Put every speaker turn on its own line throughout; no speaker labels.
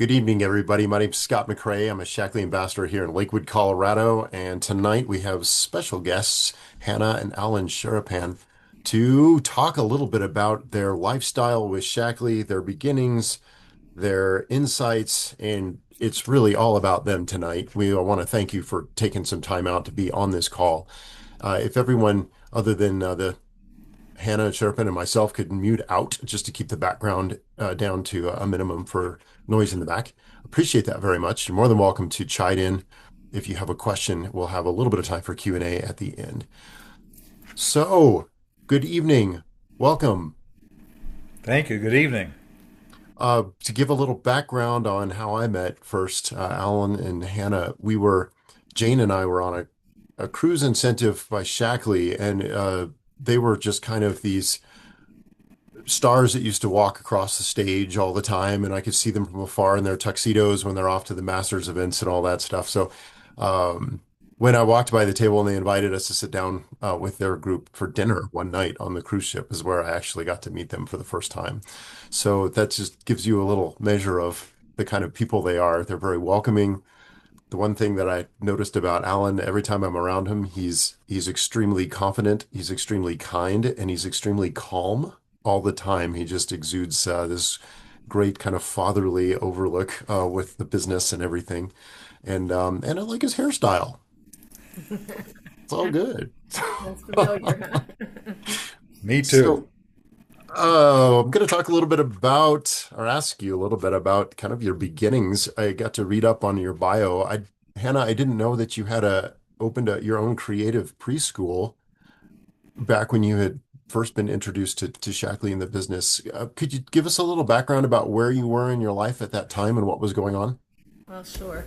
Good evening, everybody. My name's Scott McRae. I'm a Shaklee ambassador here in Lakewood, Colorado. And tonight we have special guests, Hannah and Alan Sharapan, to talk a little bit about their lifestyle with Shaklee, their beginnings, their insights, and it's really all about them tonight. We want to thank you for taking some time out to be on this call. If everyone other than the Hannah Sharpan and myself could mute out just to keep the background down to a minimum for noise in the back. Appreciate that very much. You're more than welcome to chime in. If you have a question, we'll have a little bit of time for Q&A at the end. So, good evening. Welcome.
Thank you. Good evening.
To give a little background on how I met first, Alan and Hannah, Jane and I were on a cruise incentive by Shaklee, and they were just kind of these stars that used to walk across the stage all the time, and I could see them from afar in their tuxedos when they're off to the Masters events and all that stuff. So, um, when I walked by the table and they invited us to sit down with their group for dinner one night on the cruise ship is where I actually got to meet them for the first time. So that just gives you a little measure of the kind of people they are. They're very welcoming. The one thing that I noticed about Alan, every time I'm around him, he's extremely confident, he's extremely kind, and he's extremely calm all the time. He just exudes this great kind of fatherly overlook with the business and everything. And I like his hairstyle. It's all good.
That's familiar, huh?
Me too.
So, I'm going to talk a little bit about, or ask you a little bit about kind of your beginnings. I got to read up on your bio. Hannah, I didn't know that you had your own creative preschool back when you had first been introduced to Shaklee in the business. Could you give us a little background about where you were in your life at that time and what was going on?
Well, sure.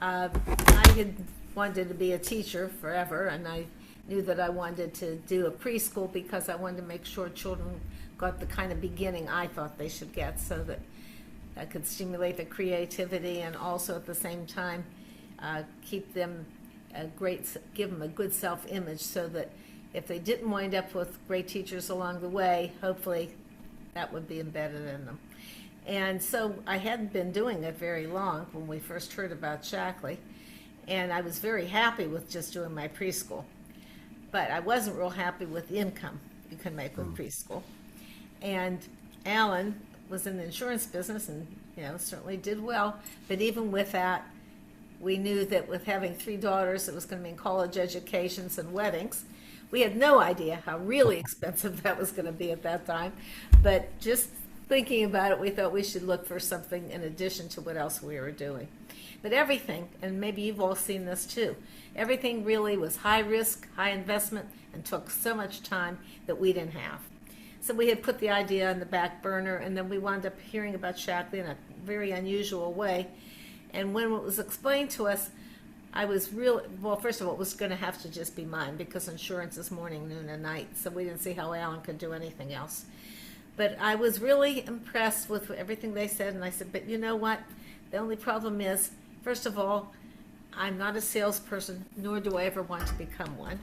I had wanted to be a teacher forever, and I knew that I wanted to do a preschool because I wanted to make sure children got the kind of beginning I thought they should get so that I could stimulate their creativity and also at the same time keep them give them a good self-image so that if they didn't wind up with great teachers along the way, hopefully that would be embedded in them. And so I hadn't been doing it very long when we first heard about Shackley, and I was very happy with just doing my preschool. But I wasn't real happy with the income you can make with preschool. And Alan was in the insurance business and certainly did well. But even with that, we knew that with having three daughters, it was going to mean college educations and weddings. We had no idea how really expensive that was going to be at that time. But just thinking about it, we thought we should look for something in addition to what else we were doing. But everything, and maybe you've all seen this too, everything really was high risk, high investment, and took so much time that we didn't have. So we had put the idea on the back burner, and then we wound up hearing about Shackley in a very unusual way. And when it was explained to us, I was real, well, first of all, it was going to have to just be mine because insurance is morning, noon, and night, so we didn't see how Alan could do anything else. But I was really impressed with everything they said, and I said, but you know what? The only problem is, first of all, I'm not a salesperson, nor do I ever want to become one.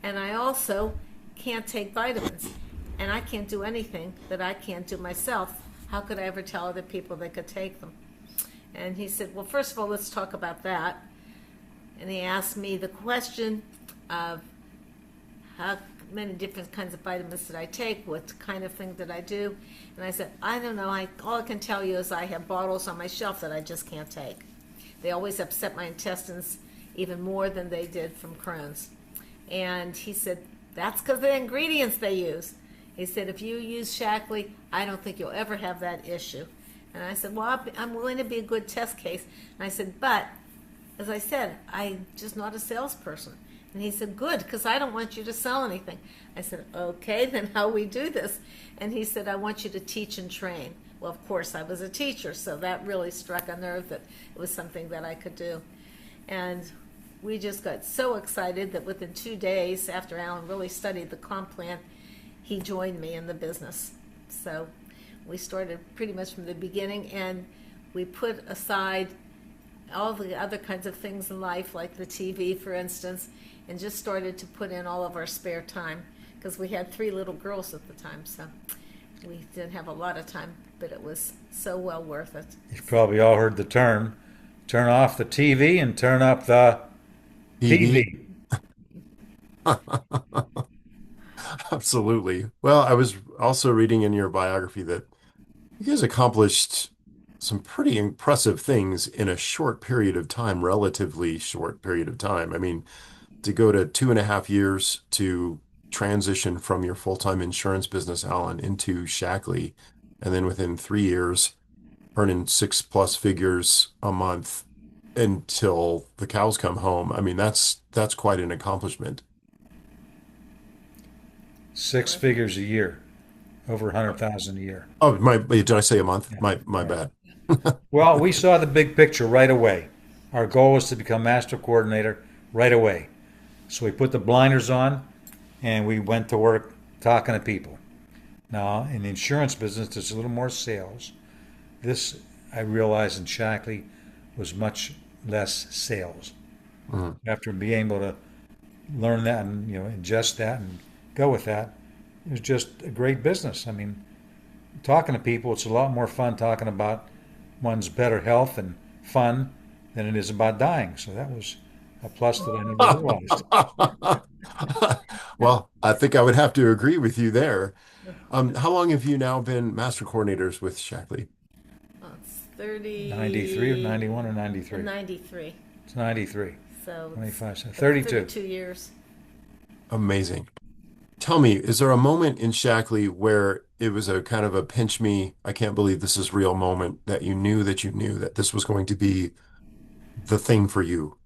And I also can't take vitamins, and I can't do anything that I can't do myself. How could I ever tell other people they could take them? And he said, well, first of all, let's talk about that. And he asked me the question of how many different kinds of vitamins did I take, what kind of thing did I do. And I said, I don't know, all I can tell you is I have bottles on my shelf that I just can't take. They always upset my intestines even more than they did from Crohn's. And he said, that's because of the ingredients they use. He said, if you use Shackley, I don't think you'll ever have that issue. And I said, well, I'm willing to be a good test case. And I said, but, as I said, I'm just not a salesperson. And he said, good, because I don't want you to sell anything. I said, okay, then how we do this? And he said, I want you to teach and train. Well, of course, I was a teacher, so that really struck a nerve that it was something that I could do. And we just got so excited that within 2 days, after Alan really studied the comp plan, he joined me in the business. So we started pretty much from the beginning, and we put aside all the other kinds of things in life, like the TV, for instance, and just started to put in all of our spare time because we had three little girls at the time. So We didn't have a lot of time, but it was so well worth it.
You've probably all heard the term turn off the TV and turn up the
TV.
PV.
Absolutely. Well, I was also reading in your biography that you guys accomplished some pretty impressive things in a short period of time, relatively short period of time. I mean, to go to 2.5 years to transition from your full-time insurance business, Alan, into Shackley, and then within 3 years, earning six plus figures a month until the cows come home. I mean, that's quite an accomplishment.
Six figures a year, over 100,000 a year.
Oh, did I say a month?
Yeah.
My
Yeah.
bad.
Well, we saw the big picture right away. Our goal was to become master coordinator right away. So we put the blinders on and we went to work talking to people. Now, in the insurance business, there's a little more sales. This, I realized in Shackley, was much less sales.
Mhm.
After being able to learn that and ingest that and go with that, it was just a great business. I mean, talking to people, it's a lot more fun talking about one's better health and fun than it is about dying. So that was a plus that I never realized.
Well, I think I would have to agree with you there. How long have you now been master coordinators with Shackley?
Well, it's
93 or
30
91 or
and
93?
93.
It's 93.
So it's
25, so 32.
32 years.
Amazing. Tell me, is there a moment in Shackley where it was a kind of a pinch me, I can't believe this is real moment that you knew that this was going to be the thing for you?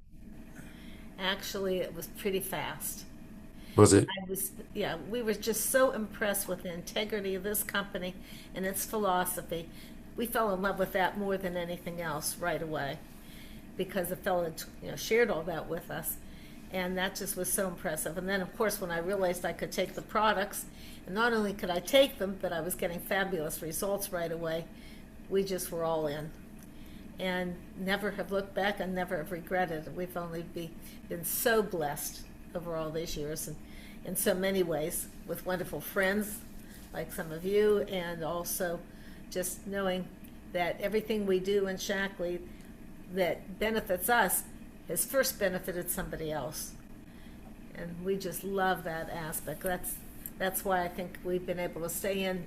Actually, it was pretty fast.
Was it?
Yeah, we were just so impressed with the integrity of this company and its philosophy. We fell in love with that more than anything else right away because the fellow had, shared all that with us. And that just was so impressive. And then, of course, when I realized I could take the products, and not only could I take them, but I was getting fabulous results right away, we just were all in. And never have looked back and never have regretted it. We've only been so blessed over all these years and in so many ways with wonderful friends like some of you, and also just knowing that everything we do in Shackley that benefits us has first benefited somebody else. And we just love that aspect. That's why I think we've been able to stay in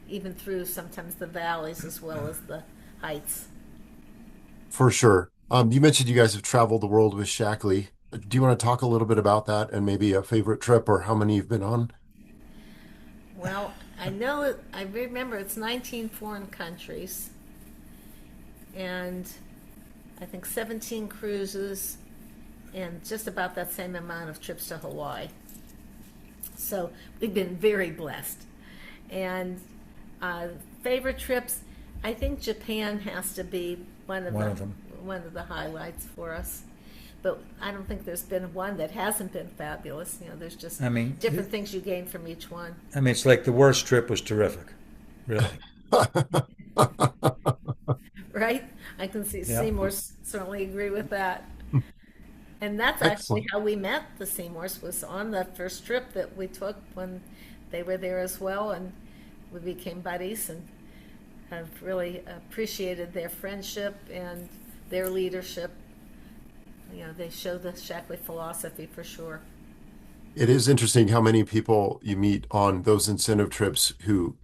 even through sometimes the valleys as well as the heights.
For sure. You mentioned you guys have traveled the world with Shackley. Do you want to talk a little bit about that and maybe a favorite trip or how many you've been on?
Well, I remember it's 19 foreign countries and I think 17 cruises and just about that same amount of trips to Hawaii. So we've been very blessed. And favorite trips, I think Japan has to be
One of them.
one of the highlights for us. But I don't think there's been one that hasn't been fabulous. There's just
I mean,
different things you gain from each one.
it's like the worst trip was terrific. Really.
Right? I can see
Yeah.
Seymour's certainly agree with that. And that's actually
Excellent.
how we met the Seymours, was on the first trip that we took when they were there as well, and we became buddies and have really appreciated their friendship and their leadership. They show the Shackley philosophy for sure.
It is interesting how many people you meet on those incentive trips who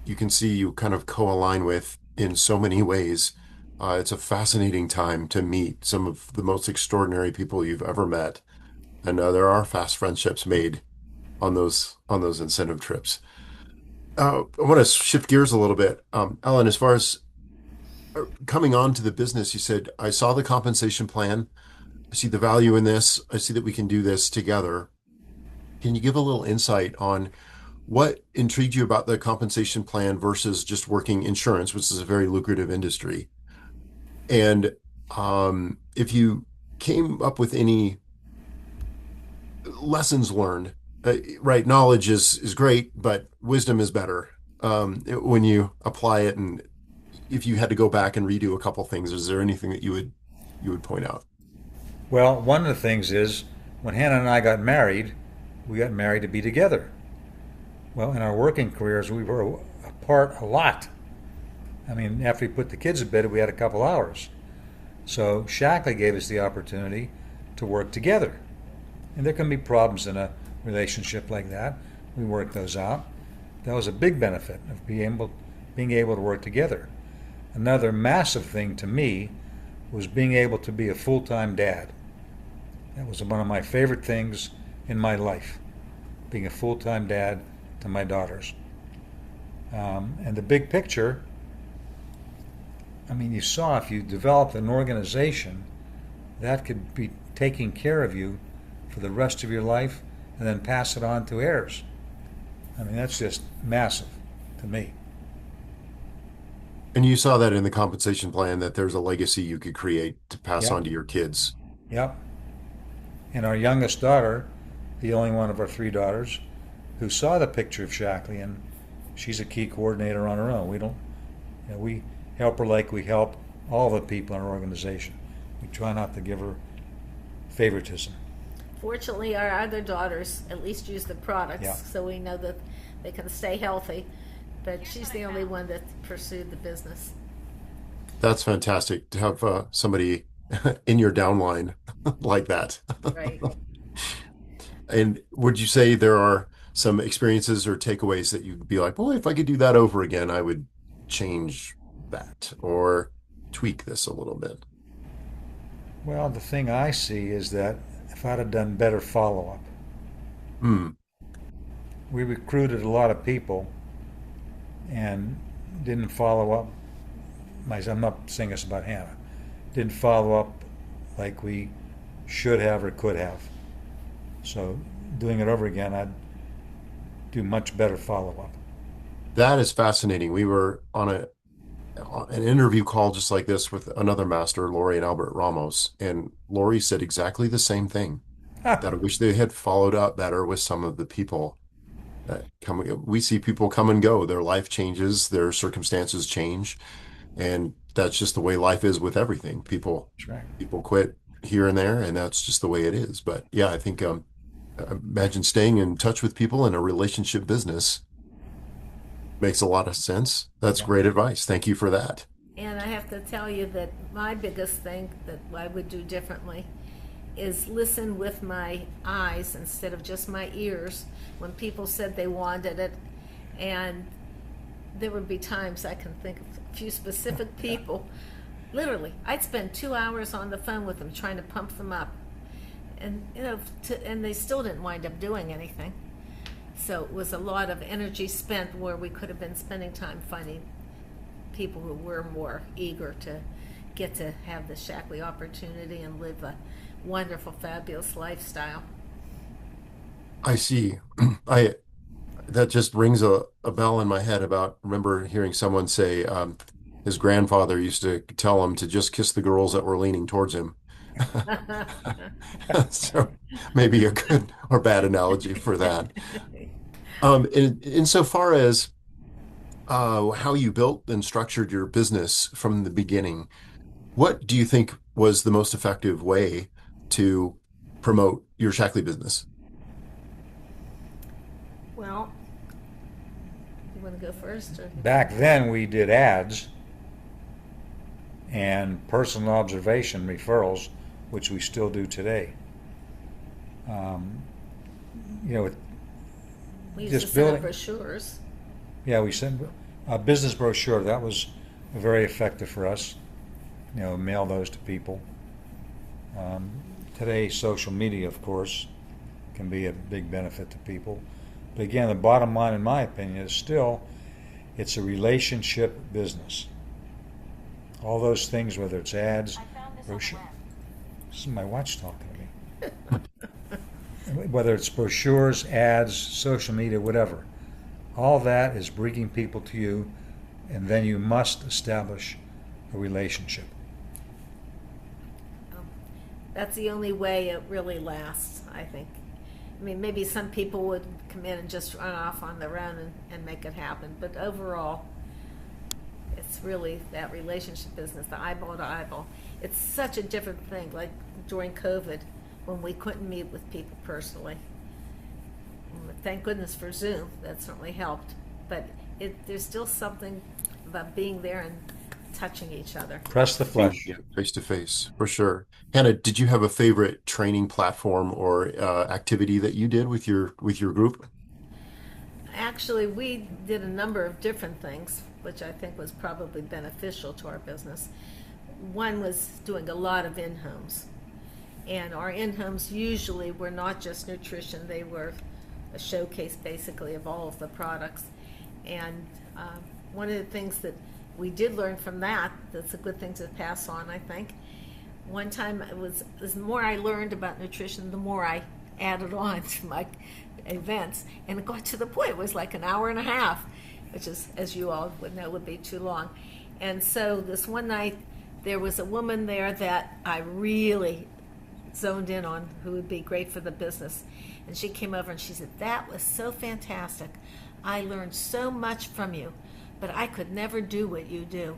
you can see you kind of co-align with in so many ways. It's a fascinating time to meet some of the most extraordinary people you've ever met, and there are fast friendships made on those incentive trips. I want to shift gears a little bit, Ellen. As far as coming on to the business, you said I saw the compensation plan. I see the value in this. I see that we can do this together. Can you give a little insight on what intrigued you about the compensation plan versus just working insurance, which is a very lucrative industry? And if you came up with any lessons learned, right? Knowledge is great, but wisdom is better when you apply it. And if you had to go back and redo a couple things, is there anything that you would point out?
Well, one of the things is when Hannah and I got married, we got married to be together. Well, in our working careers, we were apart a lot. I mean, after we put the kids to bed, we had a couple hours. So Shaklee gave us the opportunity to work together. And there can be problems in a relationship like that. We work those out. That was a big benefit of being able to work together. Another massive thing to me was being able to be a full-time dad. That was one of my favorite things in my life, being a full-time dad to my daughters. And the big picture, I mean, you saw if you developed an organization, that could be taking care of you for the rest of your life and then pass it on to heirs. I mean, that's just massive to me.
And you saw that in the compensation plan that there's a legacy you could create to pass on
Yep,
to your kids.
yep. And our youngest daughter, the only one of our three daughters, who saw the picture of Shaklee, and she's a key coordinator on her own. We don't, we help her like we help all the people in our organization. We try not to give her favoritism.
Fortunately, our other daughters at least use the products,
Yeah.
so we know that they can stay healthy. But she's the only one that pursued the business.
That's fantastic to have somebody in your downline like that.
Right.
And would you say there are some experiences or takeaways that you'd be like, boy, if I could do that over again, I would change that or tweak this a little bit?
Well, the thing I see is that if I'd have done better follow-up,
Hmm.
we recruited a lot of people and didn't follow up. I'm not saying this about Hannah. Didn't follow up like we should have or could have. So doing it over again, I'd do much better follow-up.
That is fascinating. We were on an interview call just like this with another master, Lori and Albert Ramos, and Lori said exactly the same thing, that I wish they had followed up better with some of the people that come. We see people come and go. Their life changes, their circumstances change, and that's just the way life is with everything.
That's right.
People quit here and there, and that's just the way it is. But yeah, I think imagine staying in touch with people in a relationship business makes a lot of sense. That's
Yeah.
great advice. Thank you for that.
And I have to tell you that my biggest thing that I would do differently is listen with my eyes instead of just my ears when people said they wanted it. And there would be times I can think of a few specific people. Literally, I'd spend 2 hours on the phone with them trying to pump them up. And, and they still didn't wind up doing anything. So it was a lot of energy spent where we could have been spending time finding people who were more eager to get to have the Shaklee opportunity and live a wonderful, fabulous lifestyle.
I see. I That just rings a bell in my head about remember hearing someone say his grandfather used to tell him to just kiss the girls that were leaning towards him. So maybe a good or bad analogy for that. Insofar as how you built and structured your business from the beginning, what do you think was the most effective way to promote your Shackley business?
Well, you want to go first? Or?
Back then, we did ads and personal observation referrals, which we still do today. Um, you know,
We used
just
to send out
building.
brochures.
Yeah, we sent a business brochure. That was very effective for us. You know, mail those to people. Um, Today, social media, of course, can be a big benefit to people. But again, the bottom line, in my opinion, is still it's a relationship business. All those things, whether it's ads, brochure. This is my watch talking to me. Whether it's brochures, ads, social media, whatever. All that is bringing people to you, and then you must establish a relationship.
That's the only way it really lasts, I think. I mean, maybe some people would come in and just run off on their own and make it happen, but overall, it's really that relationship business, the eyeball to eyeball. It's such a different thing, like during COVID, when we couldn't meet with people personally. Thank goodness for Zoom, that certainly helped. But there's still something about being there and touching each other.
Press the
Being,
flesh.
yeah, face to face, for sure. Hannah, did you have a favorite training platform or activity that you did with your group?
Actually, we did a number of different things, which I think was probably beneficial to our business. One was doing a lot of in-homes. And our in-homes usually were not just nutrition, they were a showcase basically of all of the products. And one of the things that we did learn from that, that's a good thing to pass on, I think. One time it was, the more I learned about nutrition, the more I added on to my events. And it got to the point, it was like an hour and a half, which is, as you all would know, would be too long. And so this one night, there was a woman there that I really zoned in on who would be great for the business. And she came over and she said, "That was so fantastic. I learned so much from you, but I could never do what you do."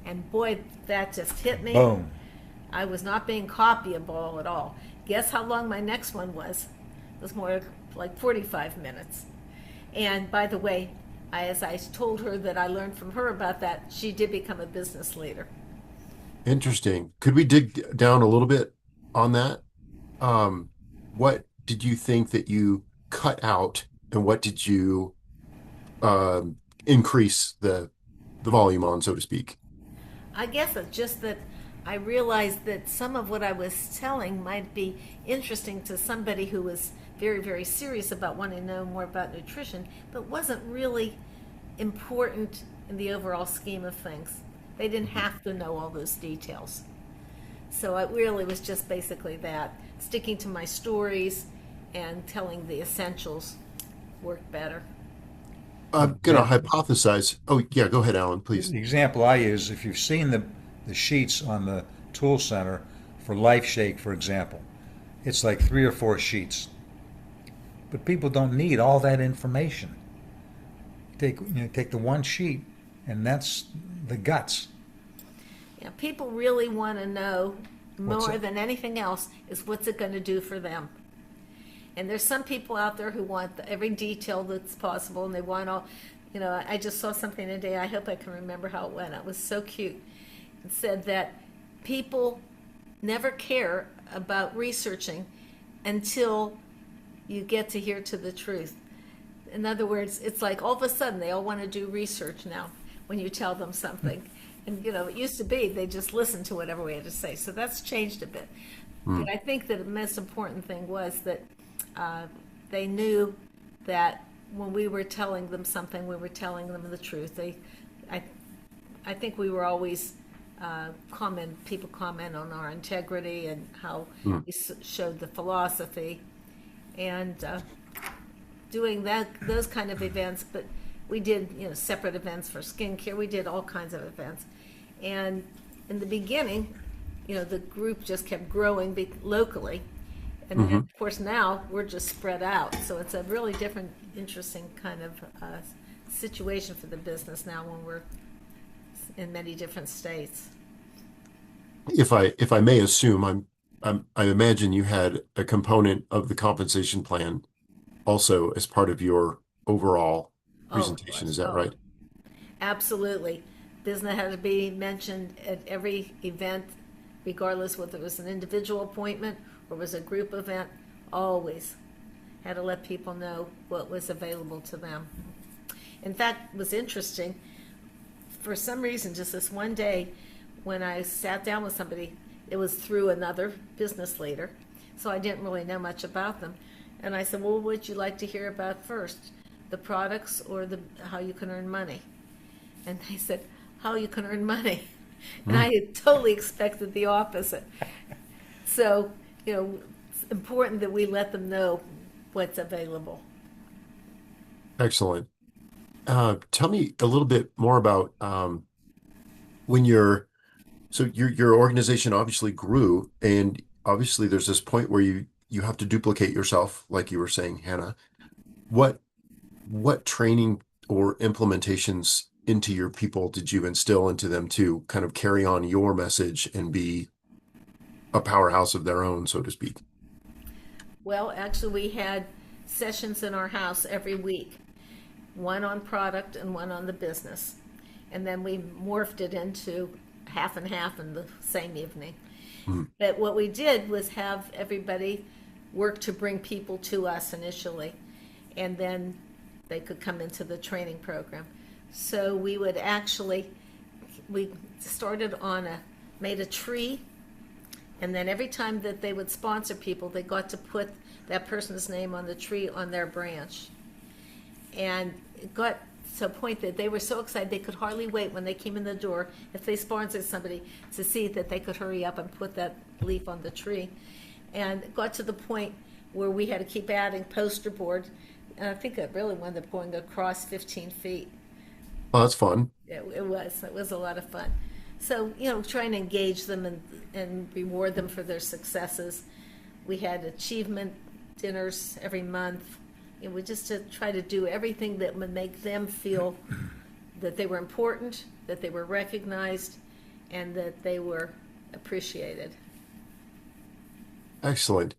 And boy, that just hit me.
Boom.
I was not being copyable at all. Guess how long my next one was? It was more like 45 minutes. And by the way, as I told her that I learned from her about that, she did become a business leader.
Interesting. Could we dig down a little bit on that? Um, what did you think that you cut out, and what did you increase the volume on, so to speak?
I guess it's just that I realized that some of what I was telling might be interesting to somebody who was very, very serious about wanting to know more about nutrition, but wasn't really important in the overall scheme of things. They didn't have to know all those details. So it really was just basically that, sticking to my stories and telling the essentials worked better.
I'm gonna hypothesize. Oh, yeah, go ahead, Alan, please.
The example I use, if you've seen the sheets on the tool center for Life Shake, for example, it's like 3 or 4 sheets. But people don't need all that information. Take the one sheet, and that's the guts.
Yeah, people really want to know
What's
more
it?
than anything else is what's it going to do for them. And there's some people out there who want every detail that's possible, and they want all. I just saw something today. I hope I can remember how it went. It was so cute. It said that people never care about researching until you get to hear to the truth. In other words, it's like all of a sudden they all want to do research now when you tell them something. And it used to be they just listened to whatever we had to say. So that's changed a bit.
Hmm.
But I think that the most important thing was that they knew that when we were telling them something, we were telling them the truth. I, I think we were always people comment on our integrity and how
Hmm.
we showed the philosophy, and doing those kind of events. But we did separate events for skincare. We did all kinds of events, and in the beginning, the group just kept growing locally, and then
Hmm.
of course now we're just spread out. So it's a really different, interesting kind of situation for the business now when we're in many different states.
If I may assume, I imagine you had a component of the compensation plan also as part of your overall
Oh, of
presentation. Is
course.
that
Oh,
right?
absolutely. Business had to be mentioned at every event, regardless whether it was an individual appointment or was a group event. Always had to let people know what was available to them. In fact, it was interesting. For some reason, just this one day, when I sat down with somebody, it was through another business leader, so I didn't really know much about them. And I said, "Well, what would you like to hear about first, the products or the how you can earn money?" And they said, "How you can earn money," and I
Hmm.
had totally expected the opposite. So, it's important that we let them know what's available.
Excellent. Tell me a little bit more about when your organization obviously grew, and obviously there's this point where you have to duplicate yourself, like you were saying, Hannah. What what training or implementations into your people did you instill into them to kind of carry on your message and be a powerhouse of their own, so to speak?
Well, actually, we had sessions in our house every week. one on product and one on the business. And then we morphed it into half and half in the same evening.
Mm.
But what we did was have everybody work to bring people to us initially, and then they could come into the training program. So we would actually, we started on made a tree, and then every time that they would sponsor people, they got to put that person's name on the tree on their branch. And it got to a point that they were so excited they could hardly wait when they came in the door, if they sponsored somebody, to see that they could hurry up and put that leaf on the tree. And it got to the point where we had to keep adding poster board. And I think it really wound up going across 15 feet.
Oh, that's fun.
It was a lot of fun. So, trying to engage them and reward them for their successes. We had achievement dinners every month. We just to try to do everything that would make them feel that they were important, that they were recognized, and that they were appreciated.
Excellent.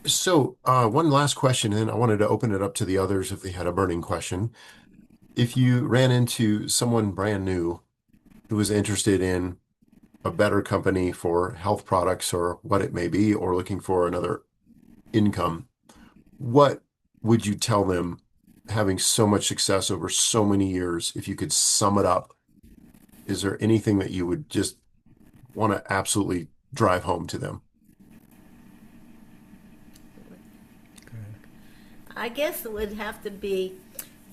So, one last question, and I wanted to open it up to the others if they had a burning question. If you ran into someone brand new who was interested in a better company for health products or what it may be, or looking for another income, what would you tell them having so much success over so many years? If you could sum it up, is there anything that you would just want to absolutely drive home to them?
I guess it would have to be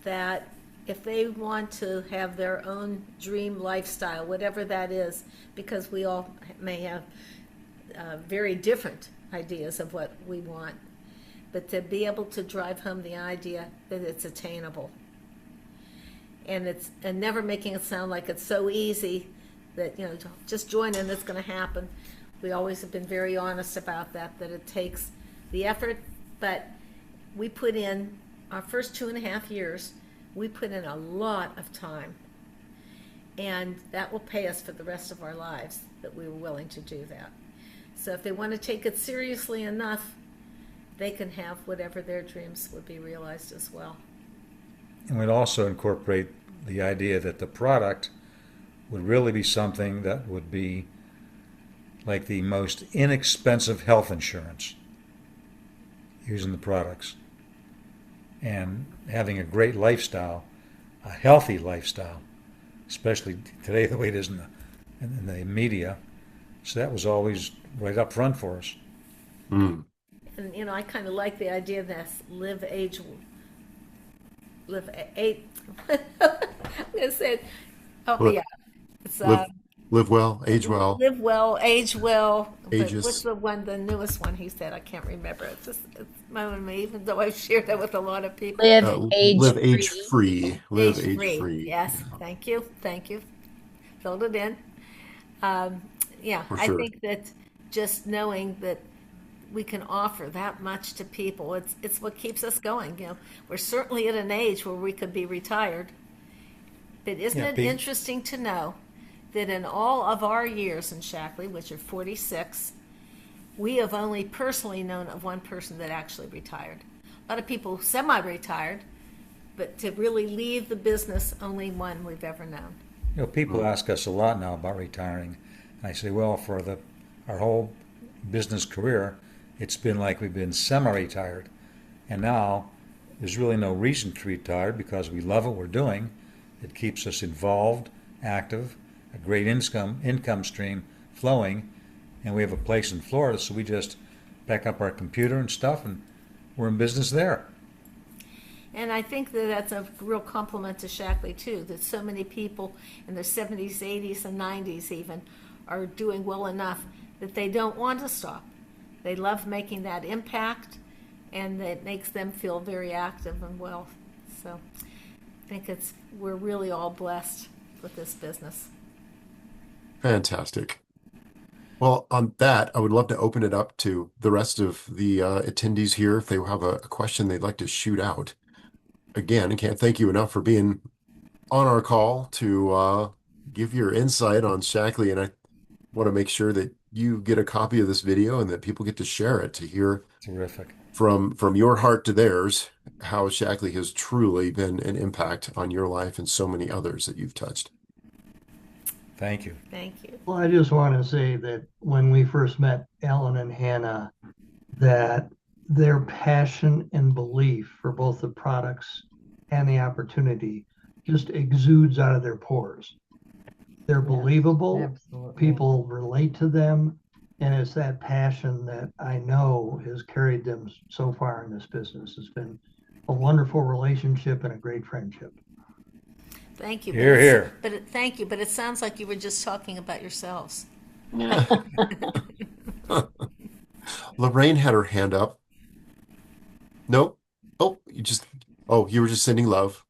that if they want to have their own dream lifestyle, whatever that is, because we all may have very different ideas of what we want, but to be able to drive home the idea that it's attainable, and never making it sound like it's so easy that just join and it's going to happen. We always have been very honest about that it takes the effort, but we put in our first 2.5 years, we put in a lot of time, and that will pay us for the rest of our lives that we were willing to do that. So if they want to take it seriously enough, they can have whatever their dreams would be realized as well.
And we'd also incorporate the idea that the product would really be something that would be like the most inexpensive health insurance using the products and having a great lifestyle, a healthy lifestyle, especially today the way it is in the media. So that was always right up front for us.
Mm.
And I kind of like the idea that live eight. I'm gonna say, oh
Li-
yeah, it's
Live, live well, age well,
live well, age well. But what's
ages.
the newest one he said? I can't remember. It's moaning me, even though I've shared that with a lot of people.
Live age
Live age
free.
free. Live
Age
age
free.
free.
Yes, thank you. Filled it in. Um, yeah,
For
I
sure.
think that just knowing that we can offer that much to people, it's what keeps us going. We're certainly at an age where we could be retired. But isn't
Yeah,
it
Pete.
interesting to know that in all of our years in Shaklee, which are 46, we have only personally known of one person that actually retired. A lot of people semi-retired, but to really leave the business, only one we've ever known.
People ask us a lot now about retiring. And I say, well, for our whole business career, it's been like we've been semi-retired. And now there's really no reason to retire because we love what we're doing. It keeps us involved, active, a great income stream flowing, and we have a place in Florida, so we just pack up our computer and stuff, and we're in business there.
And I think that that's a real compliment to Shaklee too, that so many people in their 70s, 80s, and 90s even are doing well enough that they don't want to stop. They love making that impact, and it makes them feel very active and well. So I think we're really all blessed with this business.
Fantastic. Well, on that, I would love to open it up to the rest of the attendees here if they have a question they'd like to shoot out. Again, I can't thank you enough for being on our call to give your insight on Shaklee, and I want to make sure that you get a copy of this video and that people get to share it to hear
Terrific.
from your heart to theirs, how Shaklee has truly been an impact on your life and so many others that you've touched.
Thank you.
Thank you.
Well, I just want to say that when we first met Alan and Hannah, that their passion and belief for both the products and the opportunity just exudes out of their pores. They're believable.
Absolutely.
People relate to them. And it's that passion that I know has carried them so far in this business. It's been a wonderful relationship and a great friendship.
Thank you.
Hear, hear.
Thank you. But it sounds like you were just talking about yourselves.
Lorraine had her hand up. Nope. Oh, you were just sending love.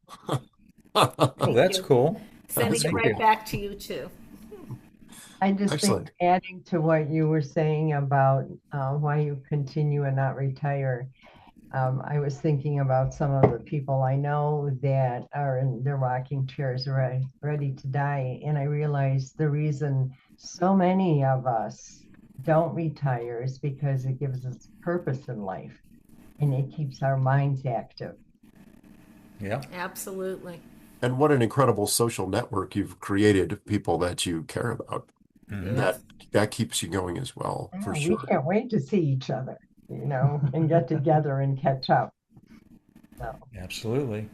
Oh, that's
you.
cool.
Sending
That's
it
great.
right back to you too.
I just
Excellent.
think adding to what you were saying about why you continue and not retire, I was thinking about some of the people I know that are in their rocking chairs ready to die. And I realized the reason so many of us don't retire is because it gives us purpose in life and it keeps our minds active.
Yeah.
Absolutely.
And what an incredible social network you've created of people that you care about.
Mhm.
Yes.
That keeps you going as well, for
We
sure.
can't wait to see each other, and get together and catch up. So.
Absolutely.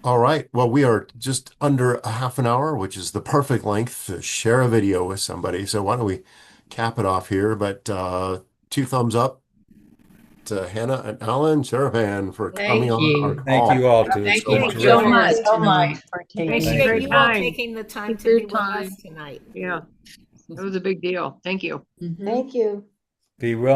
All right. Well, we are just under a half an hour, which is the perfect length to share a video with somebody. So why don't we cap it off here? But two thumbs up to Hannah and Alan Sharapan for coming
Thank
on our
you.
Thank you
call.
all too. It's
Thank
been
you
Thank you
so
terrific.
much.
Thank you so much
tonight.
for taking
Thank you
Appreciate
for
you
your
all
time.
taking the time
Thank
to
you for
be
your
with us
time.
tonight.
Yeah, it was a big deal. Thank you.
Thank you.
Be well.